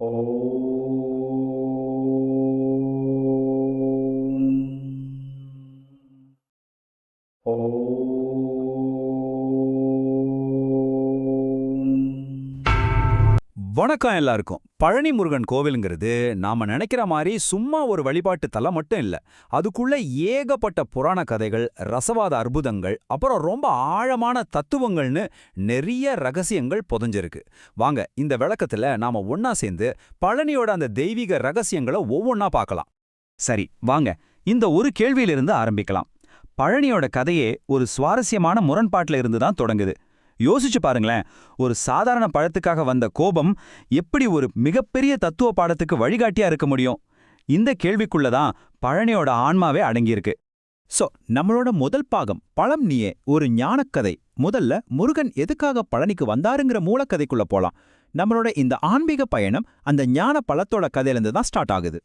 ஓம் ஓம். வணக்கம் எல்லாருக்கும். பழனி முருகன் கோவிலுங்கிறது நாம நினைக்கிற மாதிரி சும்மா ஒரு வழிபாட்டு தலம் மட்டும் இல்ல. அதுக்குள்ள ஏகப்பட்ட புராண கதைகள், ரசவாத அற்புதங்கள், அப்புறம் ரொம்ப ஆழமான தத்துவங்கள்னு நிறைய ரகசியங்கள் புதைஞ்சிருக்கு. வாங்க இந்த விளக்கத்துல நாம ஒன்னா சேர்ந்து பழனியோட அந்த தெய்வீக ரகசியங்களை ஒவ்வொன்னா பார்க்கலாம். சரி வாங்க இந்த ஒரு கேள்வியிலிருந்து ஆரம்பிக்கலாம். பழனியோட கதையே ஒரு சுவாரஸ்யமான முரண்பாட்டில் இருந்து தான் தொடங்குது. யோசிச்சு பாருங்களேன், ஒரு சாதாரண பழத்துக்காக வந்த கோபம் எப்படி ஒரு மிகப்பெரிய தத்துவ பாடத்துக்கு வழிகாட்டியா இருக்க முடியும்? இந்த கேள்விக்குள்ளதான் பழனியோட ஆன்மாவே அடங்கியிருக்கு. நம்மளோட முதல் பாகம் பழம் நீயே ஒரு ஞானக்கதை. முதல்ல முருகன் எதுக்காக பழனிக்கு வந்தாருங்கிற மூலக்கதைக்குள்ள போலாம். நம்மளோட இந்த ஆன்மீக பயணம் அந்த ஞான பழத்தோட கதையிலிருந்து தான் ஸ்டார்ட் ஆகுது.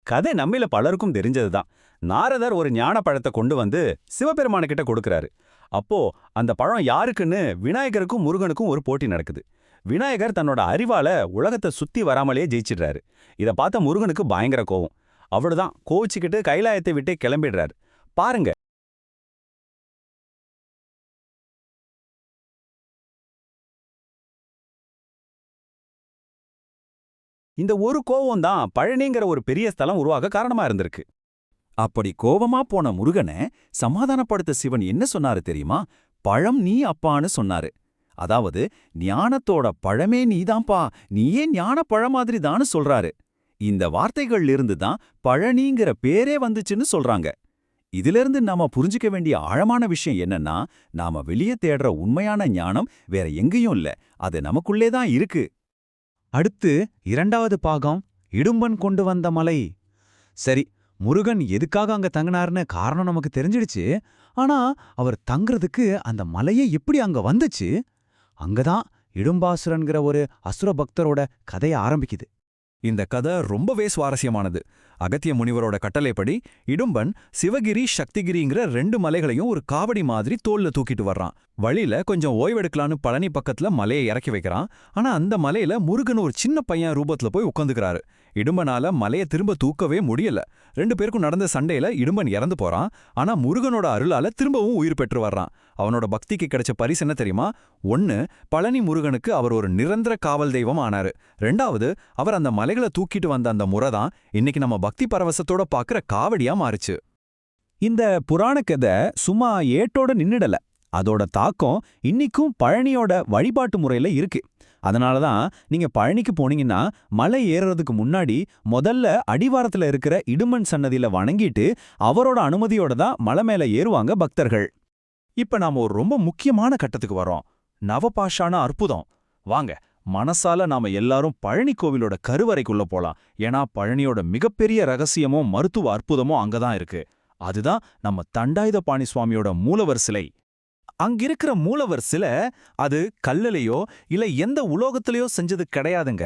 கதை நம்மில பலருக்கும் தெரிஞ்சதுதான். நாரதர் ஒரு ஞான பழத்தை கொண்டு வந்து சிவபெருமான கிட்ட கொடுக்கறாரு. அப்போ அந்த பழம் யாருக்குன்னு விநாயகருக்கும் முருகனுக்கும் ஒரு போட்டி நடக்குது. விநாயகர் தன்னோட அறிவால உலகத்தை சுத்தி வராமலே ஜெயிச்சிடுறாரு. இத பார்த்த முருகனுக்கு பயங்கர கோவம். அவ்வளவுதான், கோவிச்சுக்கிட்டு கைலாயத்தை விட்டே கிளம்பிடுறாரு. பாருங்க, இந்த ஒரு கோவம் தான் பழனிங்கிற ஒரு பெரிய ஸ்தலம் உருவாக காரணமா இருந்திருக்கு. அப்படி கோவமா போன முருகனை சமாதானப்படுத்த சிவன் என்ன சொன்னாரு தெரியுமா? பழம் நீ அப்பான்னு சொன்னாரு. அதாவது ஞானத்தோட பழமே நீதான்ப்பா, நீயே ஞான பழம் மாதிரி தான்னு சொல்றாரு. இந்த வார்த்தைகள்ல இருந்து தான் பழனிங்கிற பேரே வந்துச்சுன்னு சொல்றாங்க. இதிலிருந்து நாம புரிஞ்சுக்க வேண்டிய ஆழமான விஷயம் என்னன்னா, நாம வெளியே தேடுற உண்மையான ஞானம் வேற எங்கேயும் இல்ல, அது நமக்குள்ளே தான் இருக்கு. அடுத்து இரண்டாவது பாகம் இடும்பன் கொண்டு வந்த மலை. சரி, முருகன் எதுக்காக அங்க தங்கினார்னு காரணம் நமக்கு தெரிஞ்சிடுச்சு. ஆனா அவர் தங்குறதுக்கு அந்த மலையே எப்படி அங்க வந்துச்சு? அங்கதான் இடும்பாசுரன்கிற ஒரு அசுர பக்தரோட கதைய ஆரம்பிக்குது. இந்த கதை ரொம்பவே சுவாரஸ்யமானது. அகத்திய முனிவரோட கட்டளைப்படி இடும்பன் சிவகிரி சக்திகிரிங்கிற 2 மலைகளையும் ஒரு காவடி மாதிரி தோல்ல தூக்கிட்டு வர்றான். வழியில கொஞ்சம் ஓய்வெடுக்கலான்னு பழனி பக்கத்துல மலையை இறக்கி வைக்கிறான். ஆனா அந்த மலையில முருகன் ஒரு சின்ன பையன் ரூபத்துல போய் உட்காந்துக்கிறாரு. இடும்பனால மலையை திரும்ப தூக்கவே முடியல. 2 பேருக்கும் நடந்த சண்டையில இடும்பன் இறந்து போறான். ஆனா முருகனோட அருளால திரும்பவும் உயிர் பெற்று வர்றான். அவனோட பக்திக்கு கிடைச்ச பரிசு என்ன தெரியுமா? 1, பழனி முருகனுக்கு அவர் ஒரு நிரந்தர காவல் தெய்வம் ஆனாரு. 2வது, அவர் அந்த மலைகளை தூக்கிட்டு வந்த அந்த முறைதான் இன்னைக்கு நம்ம பக்தி பரவசத்தோட பாக்குற காவடியா மாறுச்சு. இந்த புராண கதை சும்மா ஏட்டோட நின்னுடல. அதோட தாக்கம் இன்னிக்கும் பழனியோட வழிபாட்டு முறையில இருக்கு. அதனாலதான் நீங்க பழனிக்கு போனீங்கன்னா மலை ஏறுறதுக்கு முன்னாடி முதல்ல அடிவாரத்துல இருக்கிற இடுமன் சன்னதியில வணங்கிட்டு அவரோட அனுமதியோட தான் மலை மேல ஏறுவாங்க பக்தர்கள். இப்ப நாம ஒரு ரொம்ப முக்கியமான கட்டத்துக்கு வரோம், நவபாஷான அற்புதம். வாங்க மனசால நாம எல்லாரும் பழனி கோவிலோட கருவறைக்குள்ள போலாம். ஏன்னா பழனியோட மிகப்பெரிய ரகசியமும் மருத்துவ அற்புதமும் அங்கதான் இருக்கு. அதுதான் நம்ம தண்டாயுதபாணி சுவாமியோட மூலவர் சிலை. அங்கிருக்கிற மூலவர் சிலை அது கல்லுலையோ இல்ல எந்த உலோகத்திலையோ செஞ்சது கிடையாதுங்க.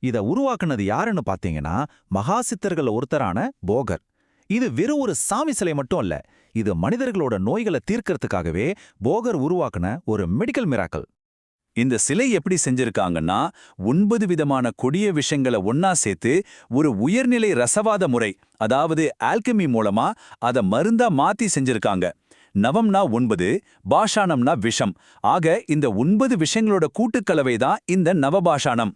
இத உருவாக்குனது யாருன்னு பாத்தீங்கன்னா மகாசித்தர்கள் ஒருத்தரான போகர். இது வெறும் ஒரு சாமி சிலை மட்டும் இல்ல, இது மனிதர்களோட நோய்களை தீர்க்கறதுக்காகவே போகர் உருவாக்குன ஒரு மெடிக்கல் மிராக்கல். இந்த சிலை எப்படி செஞ்சிருக்காங்கன்னா 9 விதமான கொடிய விஷயங்களை ஒன்னா சேர்த்து ஒரு உயர்நிலை ரசவாத முறை, அதாவது ஆல்கெமி மூலமா அத மருந்தா மாத்தி செஞ்சிருக்காங்க. நவம்னா 9, பாஷாணம்னா விஷம். ஆக இந்த 9 விஷயங்களோட கூட்டுக்கலவை தான் இந்த நவபாஷாணம்.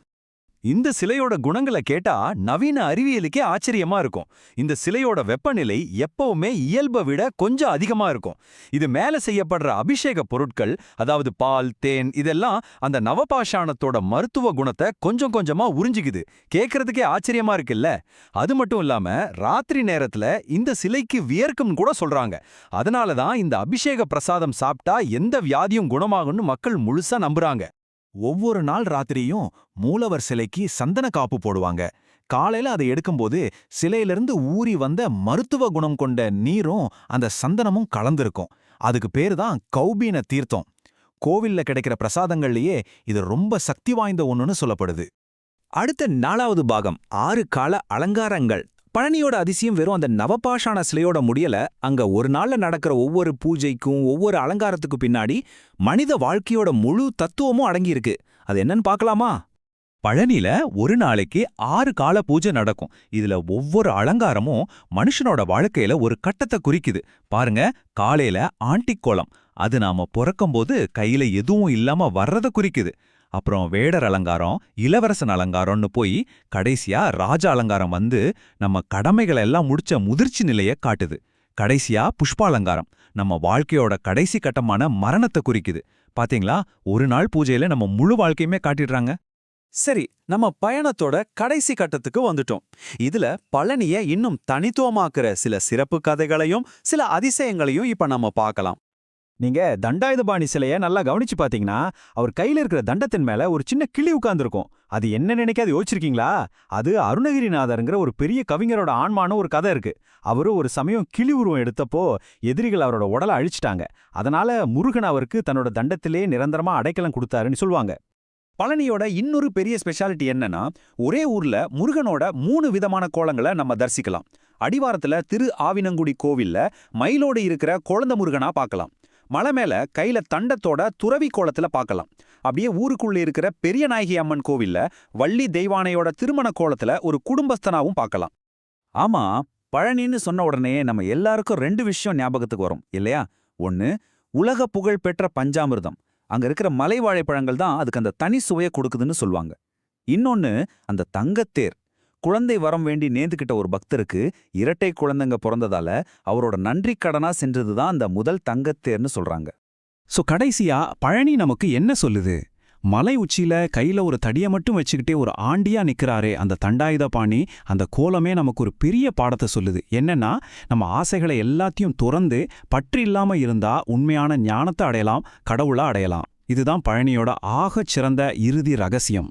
இந்த சிலையோட குணங்களை கேட்டா நவீன அறிவியலுக்கே ஆச்சரியமா இருக்கும். இந்த சிலையோட வெப்பநிலை எப்பவுமே இயல்பை விட கொஞ்சம் அதிகமா இருக்கும். இது மேல செய்யப்படுற அபிஷேக பொருட்கள், அதாவது பால், தேன், இதெல்லாம் அந்த நவபாஷாணத்தோட மருத்துவ குணத்தை கொஞ்சம் கொஞ்சமா உறிஞ்சிக்குது. கேட்கறதுக்கே ஆச்சரியமா இருக்குல்ல? அது மட்டும் இல்லாம ராத்திரி நேரத்துல இந்த சிலைக்கு வியர்க்கும் கூட சொல்றாங்க. அதனாலதான் இந்த அபிஷேக பிரசாதம் சாப்பிட்டா எந்த வியாதியும் குணமாகும்னு மக்கள் முழுசா நம்புறாங்க. ஒவ்வொரு நாள் ராத்திரியும் மூலவர் சிலைக்கு சந்தன காப்பு போடுவாங்க. காலையில அதை எடுக்கும்போது சிலையிலிருந்து ஊறி வந்த மருத்துவ குணம் கொண்ட நீரும் அந்த சந்தனமும் கலந்திருக்கும். அதுக்கு பேரு தான் கௌபீன தீர்த்தம். கோவில்ல கிடைக்கிற பிரசாதங்கள்லயே இது ரொம்ப சக்தி வாய்ந்த ஒண்ணுன்னு சொல்லப்படுது. அடுத்த 4வது பாகம் 6 கால அலங்காரங்கள். பழனியோட அதிசயம் வெறும் அந்த நவபாஷாண சிலையோட முடியல. அங்க ஒரு நாள்ல நடக்கிற ஒவ்வொரு பூஜைக்கும் ஒவ்வொரு அலங்காரத்துக்கு பின்னாடி மனித வாழ்க்கையோட முழு தத்துவமும் அடங்கியிருக்கு. அது என்னன்னு பார்க்கலாமா? பழனில ஒரு நாளைக்கு 6 கால பூஜை நடக்கும். இதுல ஒவ்வொரு அலங்காரமும் மனுஷனோட வாழ்க்கையில ஒரு கட்டத்தை குறிக்குது. பாருங்க, காலையில ஆண்டிக் கோலம், அது நாம பொறக்கும்போது கையில எதுவும் இல்லாம வர்றத குறிக்குது. அப்புறம் வேடர் அலங்காரம், இளவரசன் அலங்காரம்னு போய் கடைசியா ராஜ அலங்காரம் வந்து நம்ம கடமைகளை எல்லாம் முடிச்ச முதிர்ச்சி நிலைய காட்டுது. கடைசியா புஷ்பாலங்காரம் நம்ம வாழ்க்கையோட கடைசி கட்டமான மரணத்தை குறிக்குது. பாத்தீங்களா, ஒரு நாள் பூஜையில நம்ம முழு வாழ்க்கையுமே காட்டிடுறாங்க. சரி, நம்ம பயணத்தோட கடைசி கட்டத்துக்கு வந்துட்டோம். இதுல பழனிய இன்னும் தனித்துவமாக்குற சில சிறப்பு கதைகளையும் சில அதிசயங்களையும் இப்ப நம்ம பார்க்கலாம். நீங்க தண்டாயுதபாணி சிலைய நல்லா கவனிச்சு பாத்தீங்கன்னா, அவர் கையில இருக்கிற தண்டத்தின் மேல ஒரு சின்ன கிளி உட்கார்ந்திருக்கும். அது என்ன நினைக்காது யோசிச்சிருக்கீங்களா? அது அருணகிரிநாதர்ங்கிற ஒரு பெரிய கவிஞரோட ஆன்மான ஒரு கதை இருக்கு. அவரு ஒரு சமயம் கிளி உருவம் எடுத்தப்போ எதிரிகள் அவரோட உடலை அழிச்சிட்டாங்க. அதனால முருகன் அவருக்கு தன்னோட தண்டத்திலே நிரந்தரமா அடைக்கலம் கொடுத்தாருன்னு சொல்லுவாங்க. பழனியோட இன்னொரு பெரிய ஸ்பெஷாலிட்டி என்னன்னா, ஒரே ஊர்ல முருகனோட 3 விதமான கோலங்களை நம்ம தரிசிக்கலாம். அடிவாரத்துல திரு ஆவினங்குடி கோவில்ல மயிலோடு இருக்கிற குழந்தை முருகனா பார்க்கலாம். மலை மேல கையில தண்டத்தோட துறவி கோலத்துல பார்க்கலாம். அப்படியே ஊருக்குள்ள இருக்கிற பெரிய நாயகி அம்மன் கோவில்ல வள்ளி தெய்வானையோட திருமண கோலத்துல ஒரு குடும்பஸ்தனாவும் பார்க்கலாம். ஆமா, பழனின்னு சொன்ன உடனே நம்ம எல்லாருக்கும் 2 விஷயம் ஞாபகத்துக்கு வரும் இல்லையா? ஒன்னு, உலக புகழ் பெற்ற பஞ்சாமிர்தம். அங்க இருக்கிற மலை வாழைப்பழங்கள் தான் அதுக்கு அந்த தனி சுவையை கொடுக்குதுன்னு சொல்லுவாங்க. இன்னொன்னு, அந்த தங்கத்தேர். குழந்தை வரம் வேண்டி நேர்ந்துக்கிட்ட ஒரு பக்தருக்கு இரட்டை குழந்தைங்க பிறந்ததால அவரோட நன்றி கடனா சென்றதுதான் அந்த முதல் தங்கத்தேர்னு சொல்றாங்க. சோ கடைசியா பழனி நமக்கு என்ன சொல்லுது? மலை உச்சியில கையில ஒரு தடிய மட்டும் வச்சுக்கிட்டே ஒரு ஆண்டியா நிக்கிறாரே அந்த தண்டாயுதபாணி, அந்த கோலமே நமக்கு ஒரு பெரிய பாடத்தை சொல்லுது. என்னன்னா, நம்ம ஆசைகளை எல்லாத்தையும் துறந்து பற்று இல்லாம இருந்தா உண்மையான ஞானத்தை அடையலாம், கடவுளா அடையலாம். இதுதான் பழனியோட ஆகச் சிறந்த இறுதி ரகசியம்.